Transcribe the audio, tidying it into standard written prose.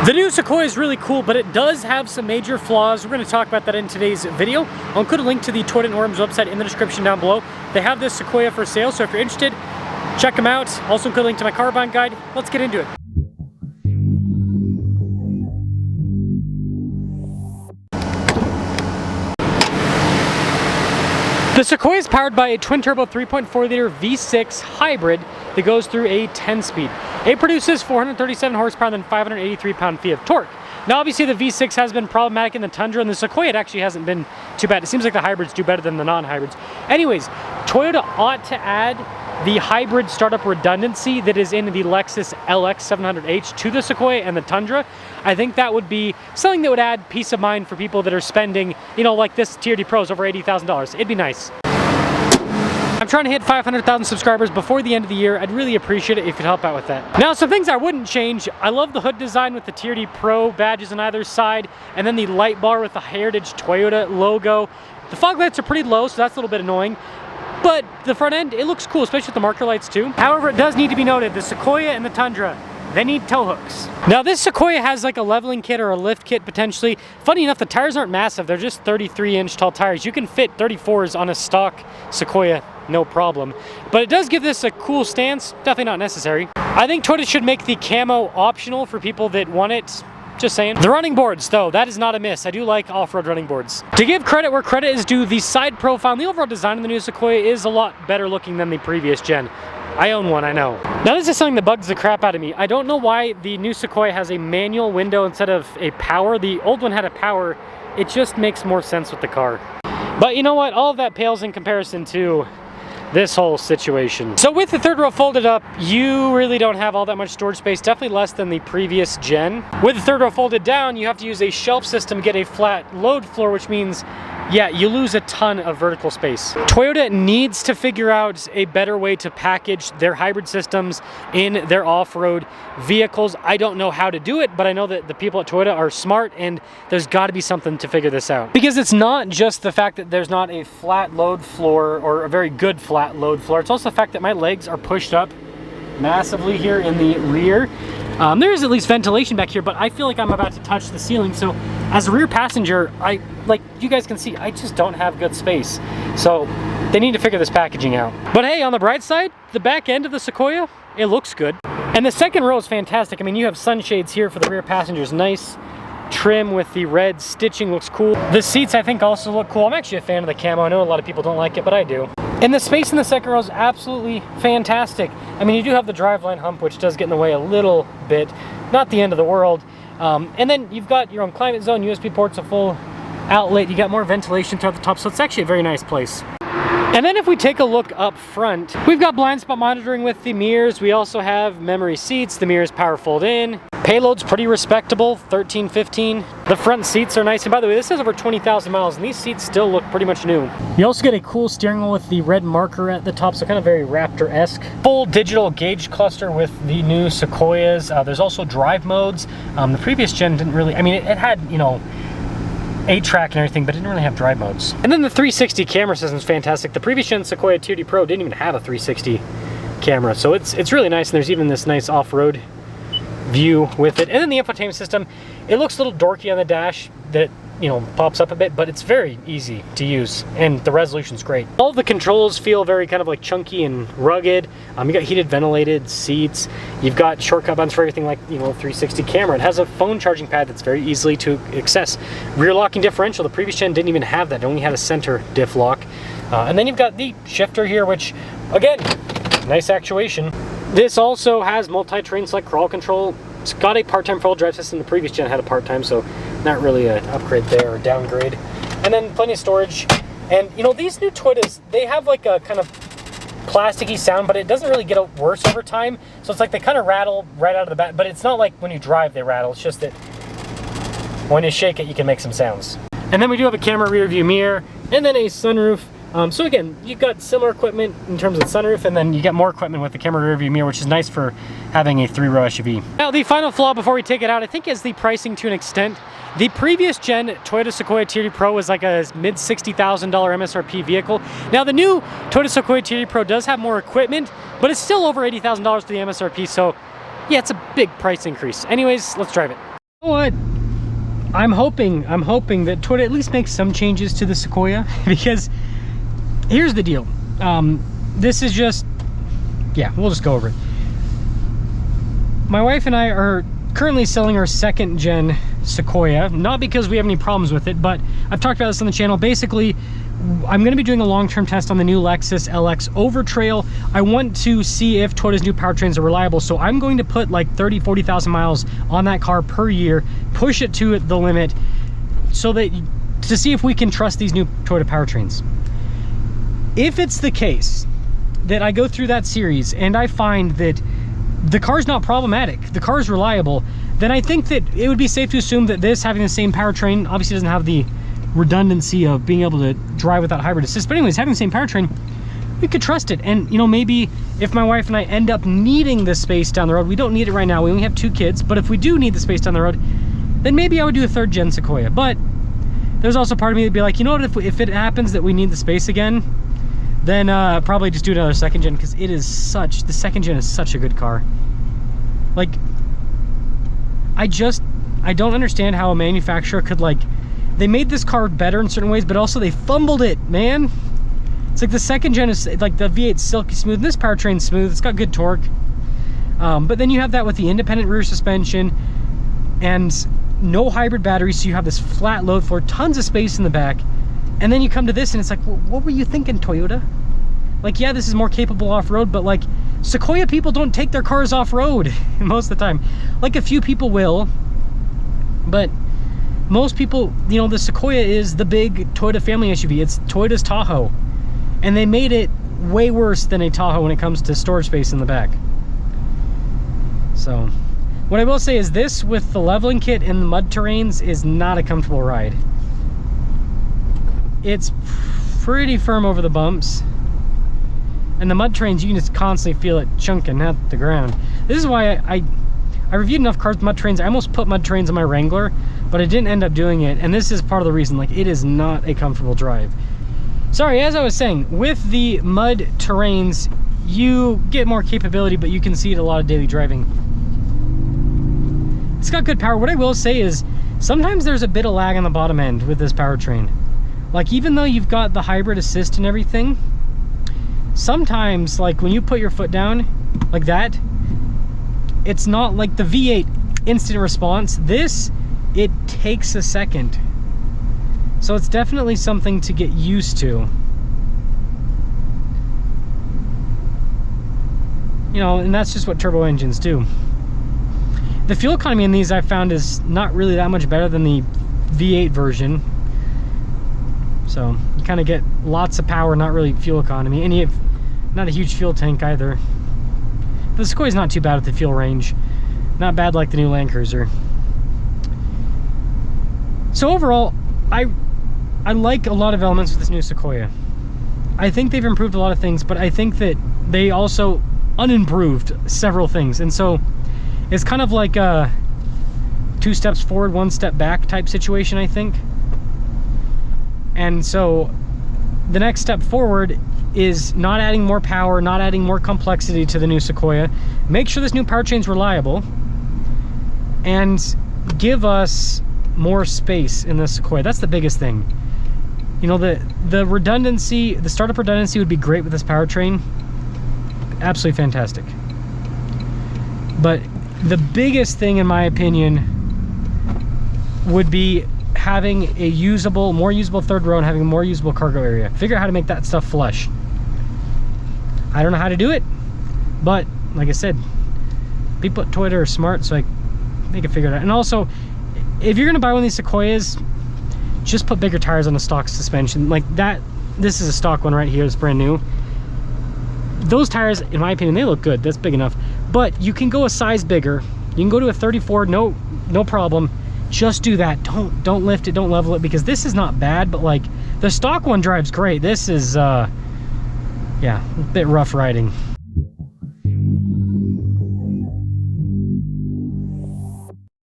The new Sequoia is really cool, but it does have some major flaws. We're going to talk about that in today's video. I'll include a link to the Toyota Orm's website in the description down below. They have this Sequoia for sale, so if you're interested, check them out. Also include a link to my car buying guide. Let's get into it. The Sequoia is powered by a twin-turbo 3.4-liter V6 hybrid that goes through a 10-speed. It produces 437 horsepower and then 583 pound-feet of torque. Now obviously the V6 has been problematic in the Tundra, and the Sequoia it actually hasn't been too bad. It seems like the hybrids do better than the non-hybrids. Anyways, Toyota ought to add the hybrid startup redundancy that is in the Lexus LX 700H to the Sequoia and the Tundra. I think that would be something that would add peace of mind for people that are spending, you know, like this TRD Pro's over $80,000. It'd be nice. I'm trying to hit 500,000 subscribers before the end of the year. I'd really appreciate it if you'd help out with that. Now, some things I wouldn't change. I love the hood design with the TRD Pro badges on either side, and then the light bar with the Heritage Toyota logo. The fog lights are pretty low, so that's a little bit annoying. But the front end, it looks cool, especially with the marker lights too. However, it does need to be noted, the Sequoia and the Tundra, they need tow hooks. Now this Sequoia has like a leveling kit or a lift kit potentially. Funny enough, the tires aren't massive. They're just 33-inch tall tires. You can fit 34s on a stock Sequoia, no problem. But it does give this a cool stance, definitely not necessary. I think Toyota should make the camo optional for people that want it. Just saying. The running boards, though, that is not a miss. I do like off-road running boards. To give credit where credit is due, the side profile and the overall design of the new Sequoia is a lot better looking than the previous gen. I own one, I know. Now this is something that bugs the crap out of me. I don't know why the new Sequoia has a manual window instead of a power. The old one had a power. It just makes more sense with the car. But you know what? All of that pales in comparison to this whole situation. So with the third row folded up, you really don't have all that much storage space, definitely less than the previous gen. With the third row folded down, you have to use a shelf system to get a flat load floor, which means, yeah, you lose a ton of vertical space. Toyota needs to figure out a better way to package their hybrid systems in their off-road vehicles. I don't know how to do it, but I know that the people at Toyota are smart, and there's got to be something to figure this out. Because it's not just the fact that there's not a flat load floor or a very good flat load floor. It's also the fact that my legs are pushed up massively here in the rear. There is at least ventilation back here, but I feel like I'm about to touch the ceiling. So as a rear passenger, like you guys can see, I just don't have good space. So they need to figure this packaging out. But hey, on the bright side, the back end of the Sequoia, it looks good. And the second row is fantastic. I mean, you have sunshades here for the rear passengers. Nice trim with the red stitching, looks cool. The seats I think also look cool. I'm actually a fan of the camo. I know a lot of people don't like it, but I do. And the space in the second row is absolutely fantastic. I mean, you do have the driveline hump, which does get in the way a little bit. Not the end of the world. And then you've got your own climate zone, USB ports, a full outlet. You got more ventilation throughout the top, so it's actually a very nice place. And then if we take a look up front, we've got blind spot monitoring with the mirrors. We also have memory seats. The mirrors power fold in. Payload's pretty respectable, 13, 15. The front seats are nice. And by the way, this has over 20,000 miles, and these seats still look pretty much new. You also get a cool steering wheel with the red marker at the top, so kind of very Raptor-esque. Full digital gauge cluster with the new Sequoias. There's also drive modes. The previous gen didn't really, I mean, it had, you know, 8-track and everything, but it didn't really have drive modes. And then the 360 camera system is fantastic. The previous gen Sequoia TRD Pro didn't even have a 360 camera, so it's really nice. And there's even this nice off-road view with it. And then the infotainment system, it looks a little dorky on the dash that, you know, pops up a bit, but it's very easy to use and the resolution's great. All of the controls feel very kind of like chunky and rugged. You got heated ventilated seats. You've got shortcut buttons for everything, like, you know, 360 camera. It has a phone charging pad that's very easily to access. Rear locking differential, the previous gen didn't even have that. It only had a center diff lock. And then you've got the shifter here, which, again, nice actuation. This also has multi-terrain select crawl control. It's got a part-time four-wheel drive system. The previous gen had a part-time, so not really an upgrade there or downgrade. And then plenty of storage. And you know, these new Toyotas, they have like a kind of plasticky sound, but it doesn't really get worse over time. So it's like they kind of rattle right out of the bat, but it's not like when you drive they rattle. It's just that when you shake it, you can make some sounds. And then we do have a camera rear view mirror, and then a sunroof. So again, you've got similar equipment in terms of the sunroof, and then you get more equipment with the camera rear view mirror, which is nice for having a 3-row SUV. Now, the final flaw before we take it out, I think, is the pricing to an extent. The previous gen Toyota Sequoia TRD Pro was like a mid $60,000 MSRP vehicle. Now, the new Toyota Sequoia TRD Pro does have more equipment, but it's still over $80,000 for the MSRP, so yeah, it's a big price increase. Anyways, let's drive it. You know what? I'm hoping that Toyota at least makes some changes to the Sequoia, because here's the deal. This is just, yeah, we'll just go over it. My wife and I are currently selling our 2nd gen Sequoia, not because we have any problems with it, but I've talked about this on the channel. Basically, I'm going to be doing a long-term test on the new Lexus LX Overtrail. I want to see if Toyota's new powertrains are reliable, so I'm going to put like 30,000-40,000 miles on that car per year, push it to the limit, so that to see if we can trust these new Toyota powertrains. If it's the case that I go through that series and I find that the car's not problematic, the car's reliable, then I think that it would be safe to assume that this, having the same powertrain, obviously doesn't have the redundancy of being able to drive without hybrid assist, but anyways, having the same powertrain, we could trust it. And you know, maybe if my wife and I end up needing the space down the road, we don't need it right now, we only have 2 kids, but if we do need the space down the road, then maybe I would do a 3rd gen Sequoia. But there's also part of me that'd be like, you know what, if it happens that we need the space again, then probably just do another 2nd gen, because it is such, the 2nd gen is such a good car. Like, I don't understand how a manufacturer could, like, they made this car better in certain ways, but also they fumbled it, man. It's like the 2nd gen is like the V8's silky smooth, and this powertrain's smooth, it's got good torque. But then you have that with the independent rear suspension and no hybrid battery, so you have this flat load floor, tons of space in the back. And then you come to this and it's like, well, what were you thinking, Toyota? Like, yeah, this is more capable off-road, but like, Sequoia people don't take their cars off-road most of the time. Like, a few people will, but most people, you know, the Sequoia is the big Toyota family SUV. It's Toyota's Tahoe. And they made it way worse than a Tahoe when it comes to storage space in the back. So, what I will say is this, with the leveling kit and the mud terrains, is not a comfortable ride. It's pretty firm over the bumps, and the mud terrains, you can just constantly feel it chunking at the ground. This is why I reviewed enough cars with mud terrains. I almost put mud terrains on my Wrangler, but I didn't end up doing it, and this is part of the reason. Like, it is not a comfortable drive. Sorry, as I was saying, with the mud terrains, you get more capability, but you can see it a lot of daily driving. It's got good power. What I will say is, sometimes there's a bit of lag on the bottom end with this powertrain. Like, even though you've got the hybrid assist and everything, sometimes, like, when you put your foot down like that, it's not like the V8 instant response. This, it takes a second. So it's definitely something to get used to. You know, and that's just what turbo engines do. The fuel economy in these, I found, is not really that much better than the V8 version. So you kind of get lots of power, not really fuel economy, and you have not a huge fuel tank either. The Sequoia's not too bad with the fuel range. Not bad like the new Land Cruiser. So overall, I like a lot of elements with this new Sequoia. I think they've improved a lot of things, but I think that they also unimproved several things. And so it's kind of like a 2 steps forward, 1 step back type situation, I think. And so the next step forward is not adding more power, not adding more complexity to the new Sequoia. Make sure this new powertrain's reliable, and give us more space in the Sequoia. That's the biggest thing. You know, the redundancy, the startup redundancy would be great with this powertrain. Absolutely fantastic. But the biggest thing, in my opinion, would be having a usable, more usable third row and having a more usable cargo area. Figure out how to make that stuff flush. I don't know how to do it, but like I said, people at Toyota are smart, so they can figure it out. And also, if you're gonna buy one of these Sequoias, just put bigger tires on a stock suspension like that. This is a stock one right here, it's brand new. Those tires, in my opinion, they look good. That's big enough. But you can go a size bigger. You can go to a 34, no problem. Just do that. Don't lift it, don't level it, because this is not bad, but like the stock one drives great. This is yeah, a bit rough riding.